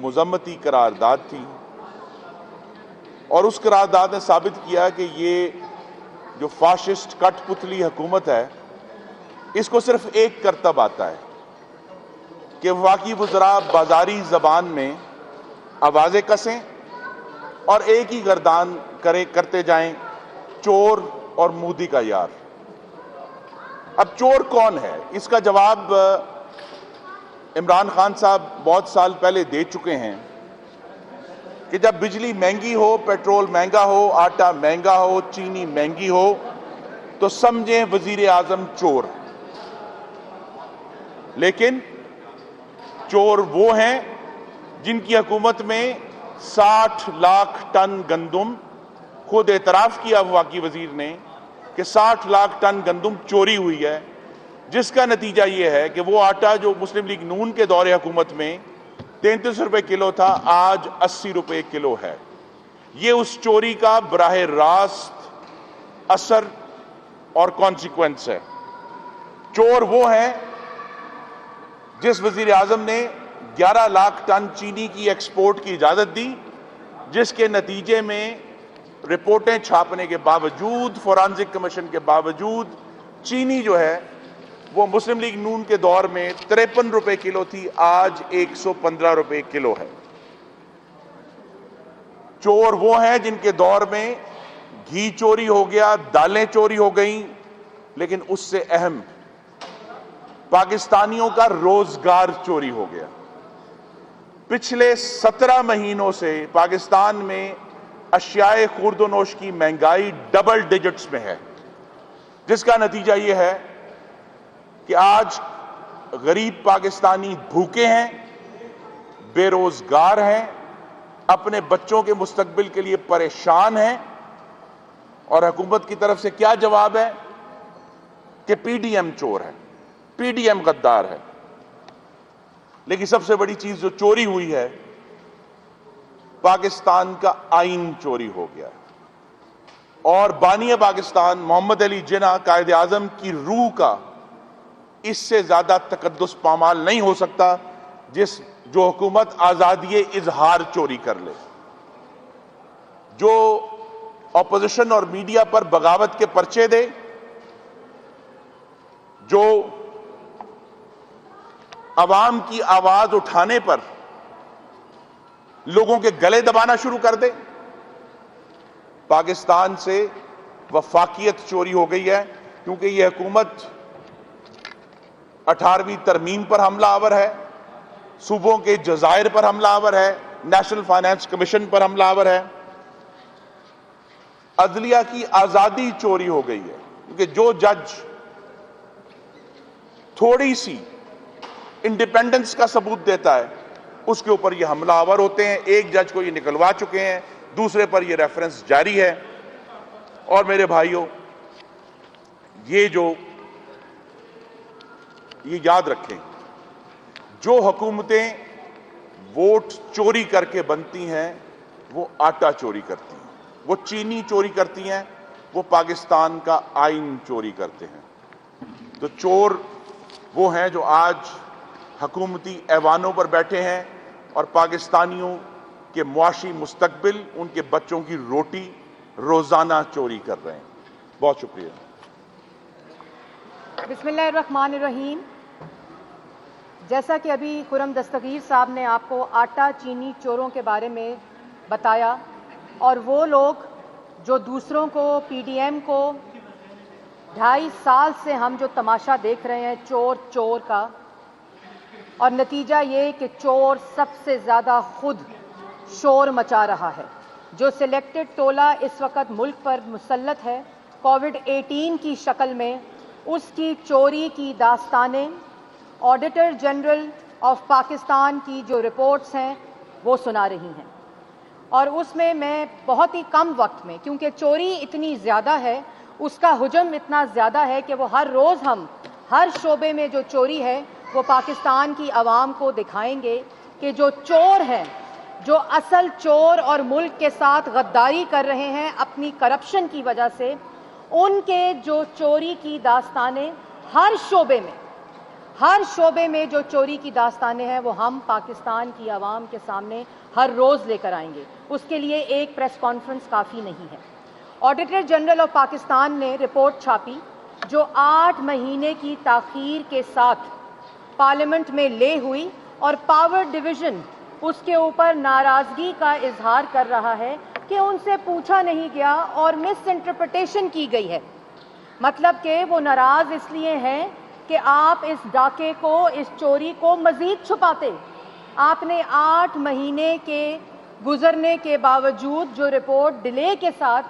मज़म्मती करारदाद थी, और उस करारदाद ने साबित किया कि ये जो फाशिस्ट कठपुतली हुकूमत है, इसको सिर्फ एक करतब आता है कि वफाकी वज़रा बाजारी ज़बान में आवाज़ें कसें और एक ही गर्दान करते जाएं, चोर और मोदी का यार। अब चोर कौन है, इसका जवाब इमरान खान साहब बहुत साल पहले दे चुके हैं कि जब बिजली महंगी हो, पेट्रोल महंगा हो, आटा महंगा हो, चीनी महंगी हो, तो समझें वजीर आजम चोर। लेकिन चोर वो हैं जिनकी हुकूमत में 60 लाख टन गंदुम, खुद एतराफ किया वफाकी वजीर ने कि 60 लाख टन गंदुम चोरी हुई है, जिसका नतीजा ये है कि वो आटा जो मुस्लिम लीग नून के दौरे हुकूमत में 33 रुपए किलो था, आज 80 रुपए किलो है। ये उस चोरी का बराह रास्त असर और कॉन्सिक्वेंस है। चोर वो है जिस वजीर आजम ने 11 लाख टन चीनी की एक्सपोर्ट की इजाजत दी, जिसके नतीजे में रिपोर्टें छापने के बावजूद, फोरेंसिक कमीशन के बावजूद, चीनी जो है वो मुस्लिम लीग नून के दौर में 53 रुपए किलो थी, आज 115 रुपए किलो है। चोर वो हैं जिनके दौर में घी चोरी हो गया, दालें चोरी हो गई, लेकिन उससे अहम पाकिस्तानियों का रोजगार चोरी हो गया। पिछले 17 महीनों से पाकिस्तान में अशियाए खुर्दोनोश की महंगाई डबल डिजिट्स में है, जिसका नतीजा यह है कि आज गरीब पाकिस्तानी भूखे हैं, बेरोजगार हैं, अपने बच्चों के मुस्तकबिल के लिए परेशान हैं, और हुकूमत की तरफ से क्या जवाब है कि पीडीएम चोर है, पीडीएम गद्दार है। लेकिन सबसे बड़ी चीज जो चोरी हुई है, पाकिस्तान का आइन चोरी हो गया, और बानी पाकिस्तान मोहम्मद अली जिन्ना कायदे आजम की रूह का इससे ज्यादा तकद्दुस पामाल नहीं हो सकता जो हुकूमत आजादी इजहार चोरी कर ले, जो ऑपोजिशन और मीडिया पर बगावत के पर्चे दे, जो अवाम की आवाज उठाने पर लोगों के गले दबाना शुरू कर दे। पाकिस्तान से वफाकियत चोरी हो गई है, क्योंकि यह हुकूमत 18वीं तरमीम पर हमलावर है, सूबों के जजायर पर हमलावर है, नेशनल फाइनेंस कमीशन पर हमलावर है, अदलिया की आजादी चोरी हो गई है, क्योंकि जो जज थोड़ी सी इंडिपेंडेंस का सबूत देता है उसके ऊपर ये हमलावर होते हैं। एक जज को ये निकलवा चुके हैं, दूसरे पर ये रेफरेंस जारी है। और मेरे भाइयों, ये याद रखें, जो हुकूमतें वोट चोरी करके बनती हैं वो आटा चोरी करती हैं, वो चीनी चोरी करती हैं, वो पाकिस्तान का आइन चोरी करते हैं। तो चोर वो हैं जो आज हुकूमती ऐवानों पर बैठे हैं और पाकिस्तानियों के मुआशी मुस्तकबिल, उनके बच्चों की रोटी रोजाना चोरी कर रहे हैं। बहुत शुक्रिया। बिस्मिल्लाहिर्रहमानिर्रहीम। जैसा कि अभी खुर्रम दस्तगीर साहब ने आपको आटा चीनी चोरों के बारे में बताया, और वो लोग जो दूसरों को, पीडीएम को 2.5 साल से हम जो तमाशा देख रहे हैं चोर चोर का, और नतीजा ये कि चोर सबसे ज़्यादा खुद शोर मचा रहा है। जो सिलेक्टेड टोला इस वक्त मुल्क पर मुसल्लत है कोविड-18 की शक्ल में, उसकी चोरी की दास्तानें ऑडिटर जनरल ऑफ पाकिस्तान की जो रिपोर्ट्स हैं वो सुना रही हैं। और उसमें मैं बहुत ही कम वक्त में, क्योंकि चोरी इतनी ज़्यादा है, उसका हुजम इतना ज़्यादा है कि वो हर रोज़ हम हर शोबे में जो चोरी है वो पाकिस्तान की आवाम को दिखाएंगे कि जो चोर हैं, जो असल चोर और मुल्क के साथ गद्दारी कर रहे हैं अपनी करप्शन की वजह से, उनके जो चोरी की दास्तानें हर शोबे में, ہر شعبے میں جو چوری کی داستانیں ہیں وہ ہم پاکستان کی عوام کے سامنے ہر روز لے کر آئیں گے. اس کے لیے ایک پریس کانفرنس کافی نہیں ہے. آڈیٹر جنرل آف پاکستان نے رپورٹ چھاپی جو 8 مہینے کی تاخیر کے ساتھ پارلیمنٹ میں لے ہوئی اور پاور ڈویژن اس کے اوپر ناراضگی کا اظہار کر رہا ہے کہ ان سے پوچھا نہیں گیا اور مس انٹرپریٹیشن کی گئی ہے. مطلب کہ وہ ناراض اس لیے ہیں کہ آپ اس ڈاکے کو، اس چوری کو مزید چھپاتے. آپ نے 8 مہینے کے گزرنے کے باوجود جو رپورٹ ڈیلے کے ساتھ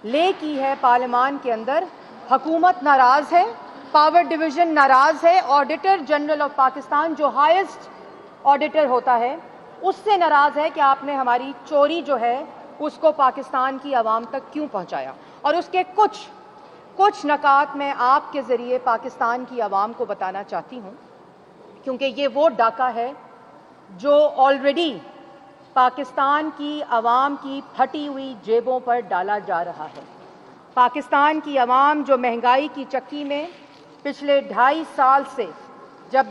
لے کی ہے پارلیمان کے اندر، حکومت ناراض ہے، پاور ڈویژن ناراض ہے، آڈیٹر جنرل آف پاکستان جو ہائیسٹ آڈیٹر ہوتا ہے اس سے ناراض ہے کہ آپ نے ہماری چوری جو ہے اس کو پاکستان کی عوام تک کیوں پہنچایا. اور اس کے کچھ نکات میں آپ کے ذریعے پاکستان کی عوام کو بتانا چاہتی ہوں، کیونکہ یہ وہ ڈاکہ ہے جو آلریڈی پاکستان کی عوام کی پھٹی ہوئی جیبوں پر ڈالا جا رہا ہے. پاکستان کی عوام جو مہنگائی کی چکی میں پچھلے 2.5 سال سے،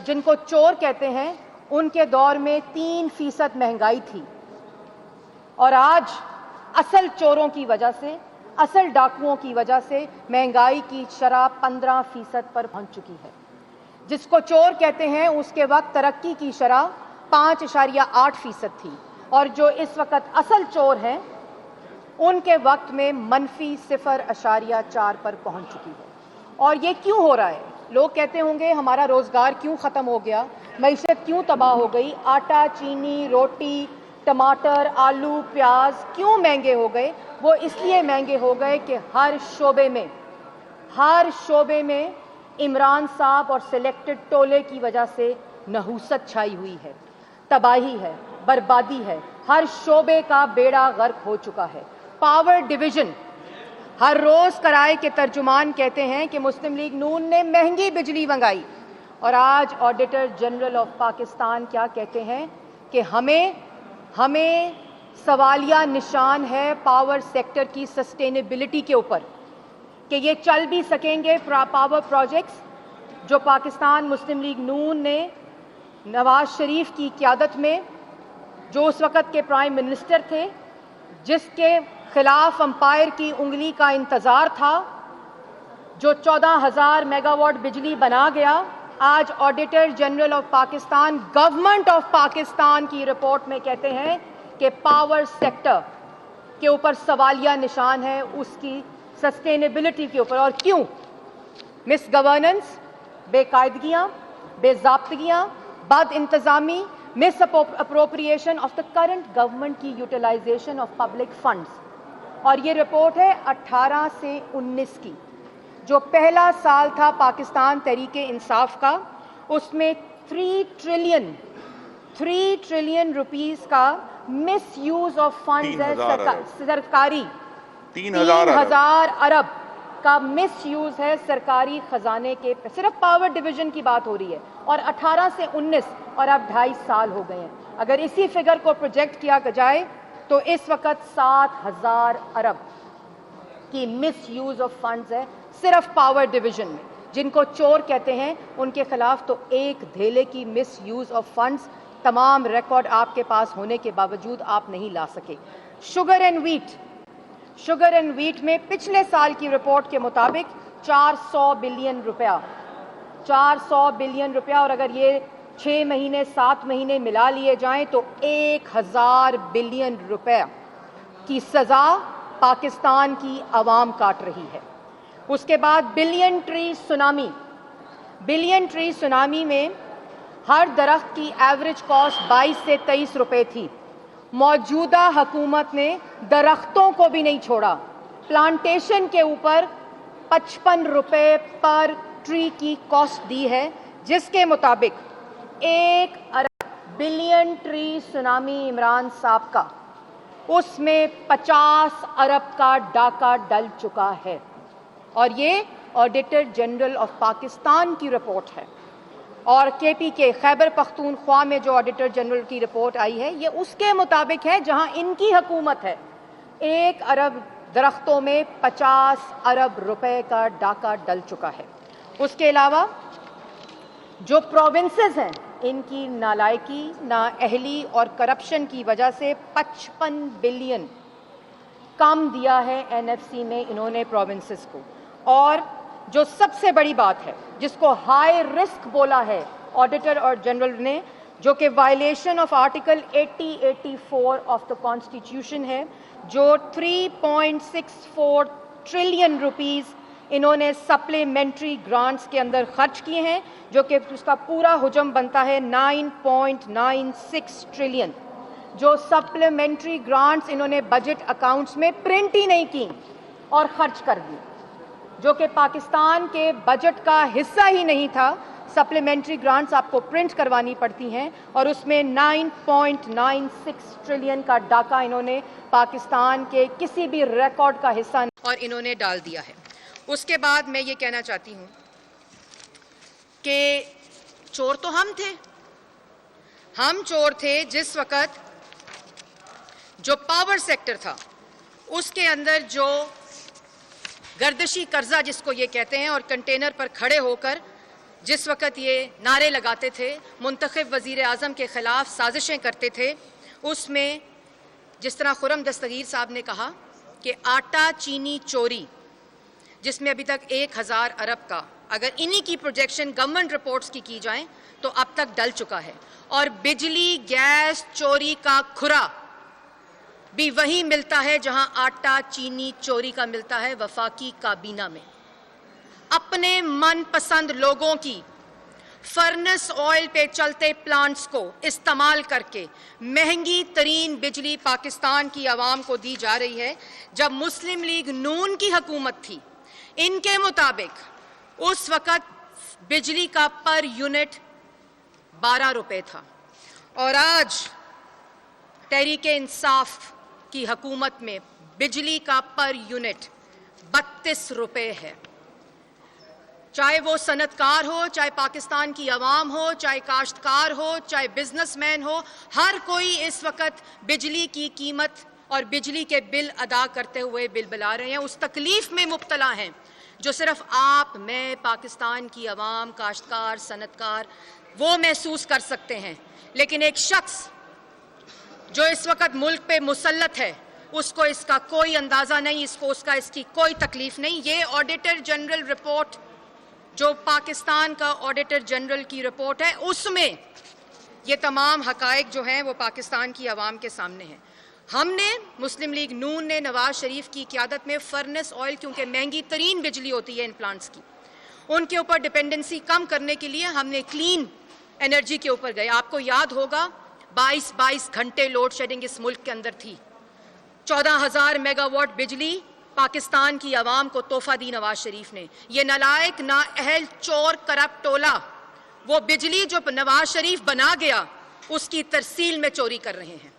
جن کو چور کہتے ہیں، ان کے دور میں 3% مہنگائی تھی، اور آج اصل چوروں کی وجہ سے، اصل ڈاکوؤں کی وجہ سے مہنگائی کی شرح 15% پر پہنچ چکی ہے. جس کو چور کہتے ہیں اس کے وقت ترقی کی شرح 5.8% تھی، اور جو اس وقت اصل چور ہیں ان کے وقت میں -0.4 پر پہنچ چکی ہے. اور یہ کیوں ہو رہا ہے؟ لوگ کہتے ہوں گے ہمارا روزگار کیوں ختم ہو گیا، معیشت کیوں تباہ ہو گئی، آٹا، چینی، روٹی، ٹماٹر، آلو، پیاز کیوں مہنگے ہو گئے؟ وہ اس لیے مہنگے ہو گئے کہ ہر شعبے میں عمران صاحب اور سلیکٹڈ ٹولے کی وجہ سے نحوست چھائی ہوئی ہے، تباہی ہے، بربادی ہے، ہر شعبے کا بیڑا غرق ہو چکا ہے. پاور ڈویژن ہر روز کرائے کے ترجمان کہتے ہیں کہ مسلم لیگ نون نے مہنگی بجلی منگائی، اور آج آڈیٹر جنرل آف پاکستان کیا کہتے ہیں کہ ہمیں سوالیہ نشان ہے پاور سیکٹر کی سسٹینیبلٹی کے اوپر، کہ یہ چل بھی سکیں گے پاور پروجیکٹس جو پاکستان مسلم لیگ نون نے نواز شریف کی قیادت میں، جو اس وقت کے پرائم منسٹر تھے، جس کے خلاف امپائر کی انگلی کا انتظار تھا، جو 14,000 میگا واٹ بجلی بنا گیا. آج auditor general of Pakistan government of Pakistan کی رپورٹ میں کہتے ہیں کہ پاور سیکٹر کے اوپر سوالیہ نشان ہے، اس کی سسٹینیبلٹی کے اوپر. اور کیوں؟ مس گورننس، بے قاعدگیاں، بے ضابطگیاں، بد انتظامی، misappropriation of the current government کی یوٹیلائزیشن آف پبلک فنڈز. اور یہ رپورٹ ہے 18 سے 19 کی، جو پہلا سال تھا پاکستان تحریک انصاف کا. اس میں 3 ٹریلین روپیز کا مس یوز آف فنڈز ہے، سرکاری 3,000 ارب کا مس یوز ہے سرکاری خزانے کے. صرف پاور ڈویژن کی بات ہو رہی ہے، اور 18 سے 19 اور اب 2.5 سال ہو گئے ہیں. اگر اسی فگر کو پروجیکٹ کیا جائے تو اس وقت 7,000 ارب کی مس یوز آف فنڈز ہے صرف پاور ڈویژن میں. جن کو چور کہتے ہیں ان کے خلاف تو ایک دھیلے کی مس یوز آف فنڈز، تمام ریکارڈ آپ کے پاس ہونے کے باوجود آپ نہیں لا سکے. شوگر اینڈ ویٹ میں پچھلے سال کی رپورٹ کے مطابق 400 بلین روپیہ، 400 بلین روپیہ، اور اگر یہ 6 مہینے 7 مہینے ملا لیے جائیں تو 1,000 بلین روپے کی سزا پاکستان کی عوام کاٹ رہی ہے. اس کے بعد بلین ٹری سونامی میں ہر درخت کی ایوریج کاسٹ 22 سے 23 روپے تھی. موجودہ حکومت نے درختوں کو بھی نہیں چھوڑا، پلانٹیشن کے اوپر 55 روپے پر ٹری کی کاسٹ دی ہے، جس کے مطابق 1 ارب بلین ٹری سونامی عمران صاحب کا، اس میں 50 ارب کا ڈاکہ ڈل چکا ہے. اور یہ آڈیٹر جنرل آف پاکستان کی رپورٹ ہے. اور KPK خیبر پختونخوا میں جو آڈیٹر جنرل کی رپورٹ آئی ہے یہ اس کے مطابق ہے، جہاں ان کی حکومت ہے. 1 ارب درختوں میں 50 ارب روپے کا ڈاکہ ڈل چکا ہے. اس کے علاوہ जो प्रोविंसेस हैं इनकी नालायकी, नाअहली और करप्शन की वजह से 55 बिलियन कम दिया है एनएफसी में इन्होंने प्रोविंसेस को। और जो सबसे बड़ी बात है जिसको हाई रिस्क बोला है ऑडिटर और जनरल ने, जो कि violation of article 80-84 of the constitution है, जो 3.64 ट्रिलियन रुपीस इन्होंने सप्लीमेंट्री ग्रांट्स के अंदर खर्च किए हैं, जो कि उसका पूरा हुजम बनता है 9.96 ट्रिलियन। जो सप्लीमेंट्री ग्रांट्स इन्होंने बजट अकाउंट्स में प्रिंट ही नहीं की और खर्च कर दी, जो कि पाकिस्तान के बजट का हिस्सा ही नहीं था। सप्लीमेंट्री ग्रांट्स आपको प्रिंट करवानी पड़ती हैं और उसमें 9.96 ट्रिलियन का डाका इन्होंने पाकिस्तान के किसी भी रिकॉर्ड का हिस्सा और इन्होंने डाल दिया है। उसके बाद मैं ये कहना चाहती हूँ कि चोर तो हम थे, हम चोर थे जिस वक़्त जो पावर सेक्टर था उसके अंदर जो गर्दशी कर्जा जिसको ये कहते हैं और कंटेनर पर खड़े होकर जिस वक़्त ये नारे लगाते थे, मुंतखब वज़ीर आज़म के ख़िलाफ़ साजिशें करते थे, उसमें जिस तरह खुरम दस्तगीर साहब ने कहा कि आटा चीनी चोरी जिसमें अभी तक 1000 अरब का, अगर इन्हीं की प्रोजेक्शन गवर्नमेंट रिपोर्ट्स की जाएं तो अब तक डल चुका है। और बिजली गैस चोरी का खुरा भी वहीं मिलता है जहां आटा चीनी चोरी का मिलता है, वफाकी काबीना में। अपने मनपसंद लोगों की फर्नेस ऑयल पे चलते प्लांट्स को इस्तेमाल करके महंगी तरीन बिजली पाकिस्तान की आवाम को दी जा रही है। जब मुस्लिम लीग नून की हुकूमत थी, इनके मुताबिक उस वक़्त बिजली का पर यूनिट 12 रुपए था और आज तहरीके इंसाफ की हुकूमत में बिजली का पर यूनिट 32 रुपए है। चाहे वो सनतकार हो, चाहे पाकिस्तान की आवाम हो, चाहे काश्तकार हो, चाहे बिजनेसमैन हो, हर कोई इस वक्त बिजली की कीमत और बिजली के बिल अदा करते हुए बिलबिला रहे हैं। उस तकलीफ में मुब्तला हैं जो सिर्फ आप, मैं, पाकिस्तान की आवाम, काश्तकार, सनतकार वो महसूस कर सकते हैं। लेकिन एक शख्स जो इस वक्त मुल्क पे मुसल्लत है उसको इसका कोई अंदाज़ा नहीं, इसकी कोई तकलीफ नहीं। ये ऑडिटर जनरल रिपोर्ट जो पाकिस्तान का ऑडिटर जनरल की रिपोर्ट है, उसमें ये तमाम हकायक जो हैं वो पाकिस्तान की आवाम के सामने हैं। हमने मुस्लिम लीग नून ने नवाज शरीफ की क़यादत में फर्नेस ऑयल, क्योंकि महंगी तरीन बिजली होती है इन प्लांट्स की, उनके ऊपर डिपेंडेंसी कम करने के लिए हमने क्लीन एनर्जी के ऊपर गए। आपको याद होगा 22 घंटे लोड शेडिंग इस मुल्क के अंदर थी। 14,000 मेगावाट बिजली पाकिस्तान की आवाम को तोहफा दी नवाज शरीफ ने। ये नालायक, नाअहल, चोर, करप्ट टोला वो बिजली जो नवाज शरीफ बना गया उसकी तरसील में चोरी कर रहे हैं,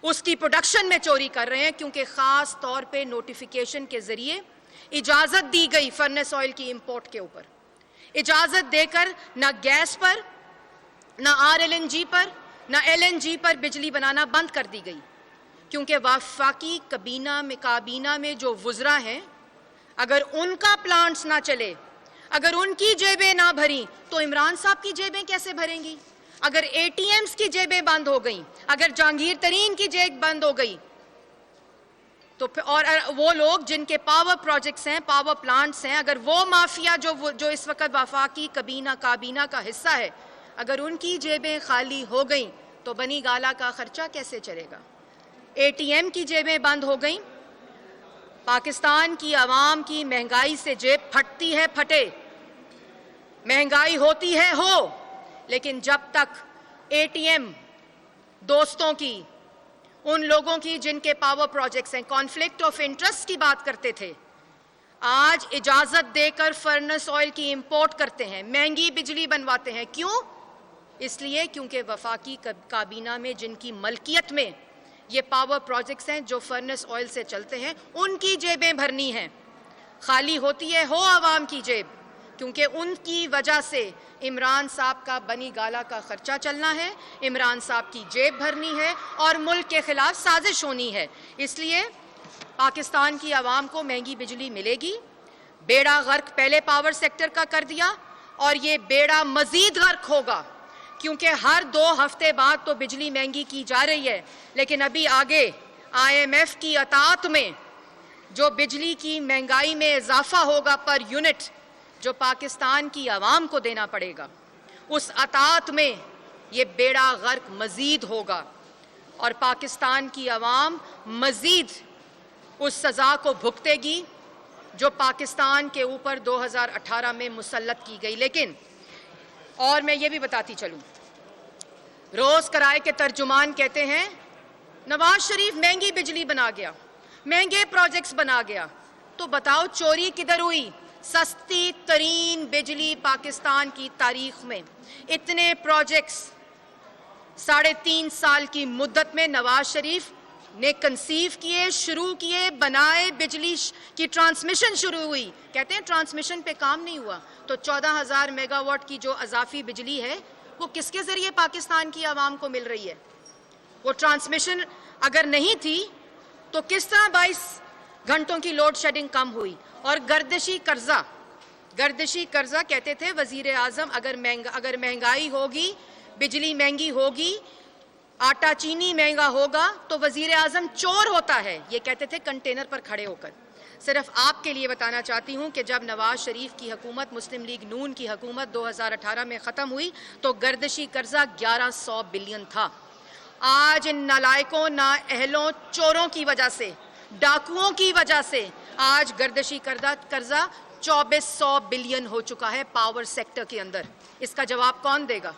उसकी प्रोडक्शन में चोरी कर रहे हैं, क्योंकि ख़ास तौर पे नोटिफिकेशन के ज़रिए इजाज़त दी गई फर्नेस ऑयल की इंपोर्ट के ऊपर। इजाज़त देकर ना गैस पर, ना RLNG पर, ना LNG पर बिजली बनाना बंद कर दी गई, क्योंकि वफाकी काबीना में जो वुज़रा हैं, अगर उनका प्लांट्स ना चले, अगर उनकी जेबें ना भरी तो इमरान साहब की जेबें कैसे भरेंगी? अगर ATMs की जेबें बंद हो गई, अगर जहांगीर तरीन की जेब बंद हो गई तो और वो लोग जिनके पावर प्रोजेक्ट्स हैं, पावर प्लांट्स हैं, अगर वो माफिया जो इस वक्त वफाकी काबीना का हिस्सा है, अगर उनकी जेबें खाली हो गई तो बनी गाला का खर्चा कैसे चलेगा? ATM की जेबें बंद हो गई, पाकिस्तान की आवाम की महंगाई से जेब फटती है, फटे, महंगाई होती है, हो, लेकिन जब तक ATM दोस्तों की, उन लोगों की जिनके पावर प्रोजेक्ट्स हैं, कॉन्फ्लिक्ट ऑफ इंटरेस्ट की बात करते थे, आज इजाजत देकर फर्नेस ऑयल की इंपोर्ट करते हैं, महंगी बिजली बनवाते हैं। क्यों? इसलिए क्योंकि वफाकी काबीना में जिनकी मलकियत में ये पावर प्रोजेक्ट्स हैं जो फर्नेस ऑयल से चलते हैं, उनकी जेबें भरनी हैं। खाली होती है, हो आवाम की जेब, क्योंकि उनकी वजह से इमरान साहब का बनी गाला का खर्चा चलना है, इमरान साहब की जेब भरनी है और मुल्क के खिलाफ साजिश होनी है। इसलिए पाकिस्तान की आवाम को महंगी बिजली मिलेगी। बेड़ा गर्क पहले पावर सेक्टर का कर दिया اور یہ بیڑا مزید غرق ہوگا، کیونکہ ہر 2 ہفتے بعد تو بجلی مہنگی کی جا رہی ہے، لیکن ابھی آگے IMF کی اطاعت میں جو بجلی کی مہنگائی میں اضافہ ہوگا پر یونٹ، جو پاکستان کی عوام کو دینا پڑے گا، اس اطاعت میں یہ بیڑا غرق مزید ہوگا اور پاکستان کی عوام مزید اس سزا کو بھگتے گی جو پاکستان کے اوپر 2018 میں مسلط کی گئی۔ لیکن اور میں یہ بھی بتاتی چلوں، روز کرائے کے ترجمان کہتے ہیں نواز شریف مہنگی بجلی بنا گیا، مہنگے پروجیکٹس بنا گیا، تو بتاؤ چوری کدھر ہوئی؟ سستی ترین بجلی پاکستان کی تاریخ میں، اتنے پروجیکٹس 3.5 سال کی مدت میں نواز شریف نے کنسیو کیے، شروع کیے، بنائے، بجلی کی ٹرانسمیشن شروع ہوئی۔ کہتے ہیں ٹرانسمیشن پہ کام نہیں ہوا، تو 14,000 میگا واٹ کی جو اضافی بجلی ہے وہ کس کے ذریعے پاکستان کی عوام کو مل رہی ہے؟ وہ ٹرانسمیشن اگر نہیں تھی تو کس طرح 22 گھنٹوں کی لوڈ شیڈنگ کم ہوئی؟ اور گردشی قرضہ کہتے تھے وزیر اعظم اگر مہنگائی ہوگی، بجلی مہنگی ہوگی، آٹا چینی مہنگا ہوگا تو وزیر اعظم چور ہوتا ہے، یہ کہتے تھے کنٹینر پر کھڑے ہو کر۔ صرف آپ کے لیے بتانا چاہتی ہوں کہ جب نواز شریف کی حکومت، مسلم لیگ نون کی حکومت 2018 میں ختم ہوئی تو گردشی قرضہ 1100 بلین تھا۔ آج ان نالائکوں، نااہلوں، چوروں کی وجہ سے، ڈاکوؤں کی وجہ سے آج گردشی قرضہ 2400 بلین ہو چکا ہے پاور سیکٹر کے اندر۔ اس کا جواب کون دے گا؟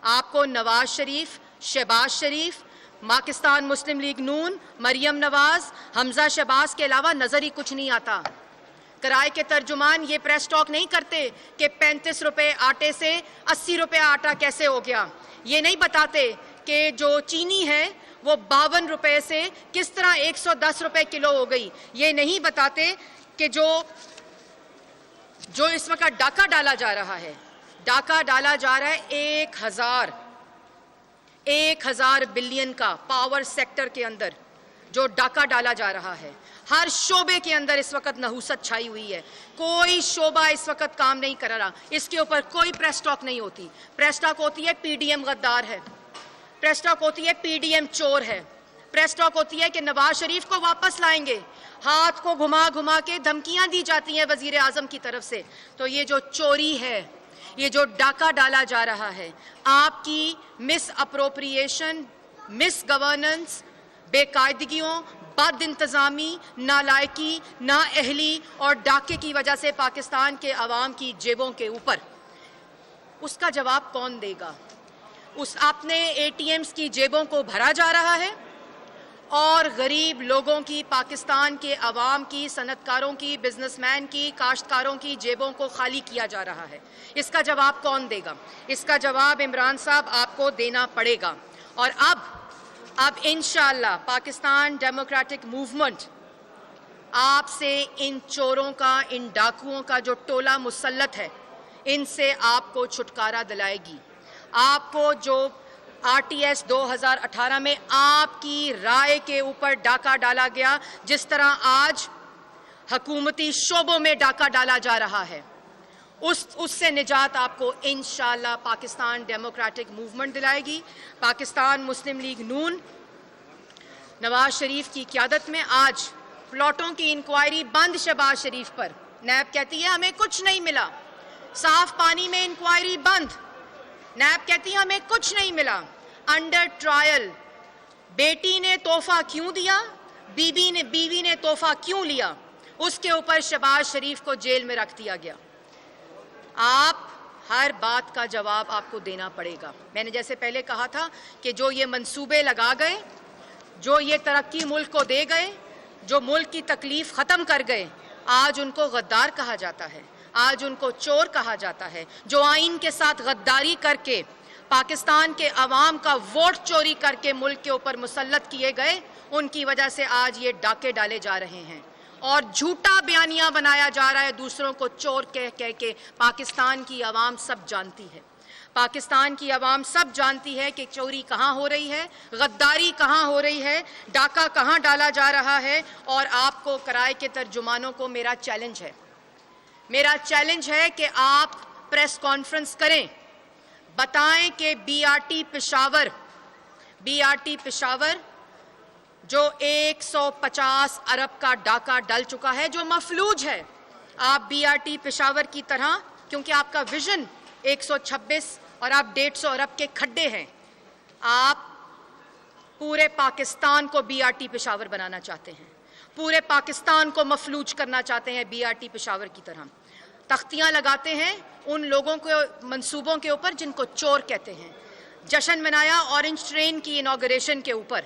آپ کو نواز شریف، شہباز شریف، پاکستان مسلم لیگ نون، مریم نواز، حمزہ شہباز کے علاوہ نظر ہی کچھ نہیں آتا۔ کرائے کے ترجمان یہ پریس ٹاک نہیں کرتے کہ 35 روپے آٹے سے 80 روپے آٹا کیسے ہو گیا، یہ نہیں بتاتے کہ جو چینی ہے وہ 52 روپے سے کس طرح 110 روپے کلو ہو گئی، یہ نہیں بتاتے کہ جو اس وقت ڈاکہ ڈالا جا رہا ہے، ڈاکہ ڈالا جا رہا ہے 1000 بلین کا پاور سیکٹر کے اندر، جو ڈاکہ ڈالا جا رہا ہے۔ ہر شعبے کے اندر اس وقت نحوست چھائی ہوئی ہے، کوئی شعبہ اس وقت کام نہیں کر رہا، اس کے اوپر کوئی پریس ٹاک نہیں ہوتی۔ پریس ٹاک ہوتی ہے پی ڈی ایم غدار ہے، پریس ٹاک ہوتی ہے پی ڈی ایم چور ہے، پریس ٹاک ہوتی ہے کہ نواز شریف کو واپس لائیں گے، ہاتھ کو گھما گھما کے دھمکیاں دی جاتی ہیں وزیر اعظم کی طرف سے۔ تو یہ جو چوری ہے، یہ جو ڈاکہ ڈالا جا رہا ہے، آپ کی مس اپروپریشن، مس گورننس، بے قاعدگیوں، بد انتظامی، نالائکی، نااہلی اور ڈاکے کی وجہ سے پاکستان کے عوام کی جیبوں کے اوپر، اس کا جواب کون دے گا؟ اپنے اے ٹی ایمز کی جیبوں کو بھرا جا رہا ہے اور غریب لوگوں کی، پاکستان کے عوام کی، صنعت کاروں کی، بزنس مین کی، کاشتکاروں کی جیبوں کو خالی کیا جا رہا ہے۔ اس کا جواب کون دے گا؟ اس کا جواب عمران صاحب آپ کو دینا پڑے گا۔ اور اب انشاءاللہ پاکستان ڈیموکریٹک موومنٹ آپ سے ان چوروں کا، ان ڈاکوؤں کا جو ٹولہ مسلط ہے، ان سے آپ کو چھٹکارا دلائے گی۔ آپ کو جو RTS 2018 میں آپ کی رائے کے اوپر ڈاکہ ڈالا گیا، جس طرح آج حکومتی شعبوں میں ڈاکہ ڈالا جا رہا ہے، اس سے نجات آپ کو انشاءاللہ پاکستان ڈیموکریٹک موومنٹ دلائے گی۔ پاکستان مسلم لیگ نون نواز شریف کی قیادت میں آج پلاٹوں کی انکوائری بند شہباز شریف پر، نیب کہتی ہے ہمیں کچھ نہیں ملا، صاف پانی میں انکوائری بند، نیب کہتی ہے ہمیں کچھ نہیں ملا، انڈر ٹرائل، بیٹی نے تحفہ کیوں دیا، بیوی نے تحفہ کیوں لیا، اس کے اوپر شہباز شریف کو جیل میں رکھ دیا گیا۔ آپ ہر بات کا جواب آپ کو دینا پڑے گا۔ میں نے جیسے پہلے کہا تھا کہ جو یہ منصوبے لگا گئے، جو یہ ترقی ملک کو دے گئے، جو ملک کی تکلیف ختم کر گئے، آج ان کو غدار کہا جاتا ہے، آج ان کو چور کہا جاتا ہے۔ جو آئین کے ساتھ غداری کر کے پاکستان کے عوام کا ووٹ چوری کر کے ملک کے اوپر مسلط کیے گئے، ان کی وجہ سے آج یہ ڈاکے ڈالے جا رہے ہیں اور جھوٹا بیانیہ بنایا جا رہا ہے دوسروں کو چور کہہ کے۔ پاکستان کی عوام سب جانتی ہے، پاکستان کی عوام سب جانتی ہے کہ چوری کہاں ہو رہی ہے، غداری کہاں ہو رہی ہے، ڈاکہ کہاں ڈالا جا رہا ہے۔ اور آپ کو کرائے کے ترجمانوں کو میرا چیلنج ہے کہ آپ प्रेस कॉन्फ्रेंस करें, बताएं कि बीआरटी पेशावर जो 150 अरब का डाका डल चुका है, जो मफलूज है, आप बीआरटी पेशावर की तरह, क्योंकि आपका विजन 126 और आप 150 अरब के खड्डे हैं, आप पूरे पाकिस्तान को बीआरटी पेशावर बनाना चाहते हैं, पूरे पाकिस्तान को मफलूज करना चाहते हैं बीआरटी पेशावर की तरह। तख्तियां लगाते हैं उन लोगों के मंसूबों के ऊपर जिनको चोर कहते हैं। जश्न मनाया ऑरेंज ट्रेन की इनॉग्रेशन के ऊपर,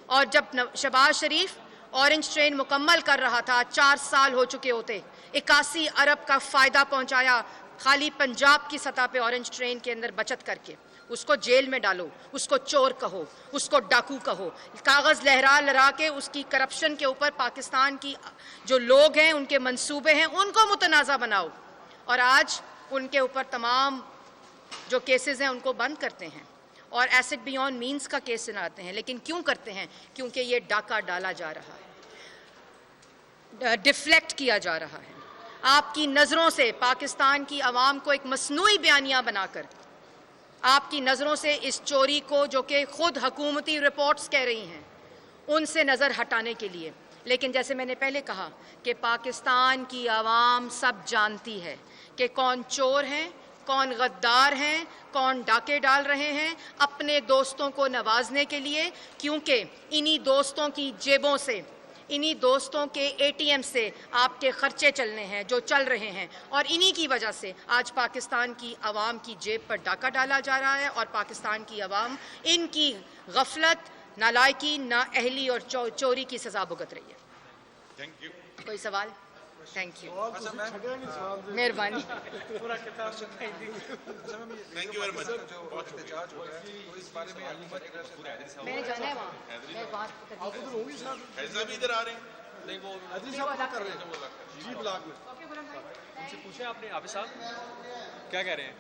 और जब शहबाज शरीफ ऑरेंज ट्रेन मुकम्मल कर रहा था, 4 साल हो चुके होते, 81 अरब का फ़ायदा पहुंचाया खाली पंजाब की सतह पे ऑरेंज ट्रेन के अंदर बचत करके। उसको जेल में डालो, उसको चोर कहो, उसको डाकू कहो, कागज़ लहरा के उसकी करप्शन के ऊपर पाकिस्तान की जो लोग हैं, उनके मंसूबे हैं, उनको मुतनाज़ा बनाओ, और आज उनके ऊपर तमाम जो केसेस हैं उनको बंद करते हैं और एसिड बियॉन्ड मीन्स का केस सुनाते हैं। लेकिन क्यों करते हैं? क्योंकि ये डाका डाला जा रहा है, डिफ्लेक्ट किया जा रहा है। आपकी नज़रों से पाकिस्तान की आवाम को एक मसनूई बयानिया बनाकर, आपकी नज़रों से इस चोरी को, जो कि खुद हुकूमती रिपोर्ट्स कह रही हैं, उनसे नज़र हटाने के लिए। लेकिन जैसे मैंने पहले कहा कि पाकिस्तान की आवाम सब जानती है कि कौन चोर हैं, कौन गद्दार हैं, कौन डाके डाल रहे हैं अपने दोस्तों को नवाजने के लिए, क्योंकि इन्हीं दोस्तों की जेबों से, इन्हीं दोस्तों के एटीएम से आपके खर्चे चलने हैं जो चल रहे हैं, और इन्हीं की वजह से आज पाकिस्तान की आवाम की जेब पर डाका डाला जा रहा है, और पाकिस्तान की आवाम इनकी गफलत, नालायकी, नाअहली और चोरी की सज़ा भुगत रही है। Thank you. कोई सवाल? थैंक यू, मेहरबानी। Thank you very much. मैंने जाना है वहाँ, मैं बात ऐसा भी इधर आ रहे हैं? नहीं, वो कर रहे हैं जी ब्लॉक में ओके गुलाम भाई, उनसे पूछे आपने, हाफिज साहब क्या कह रहे हैं?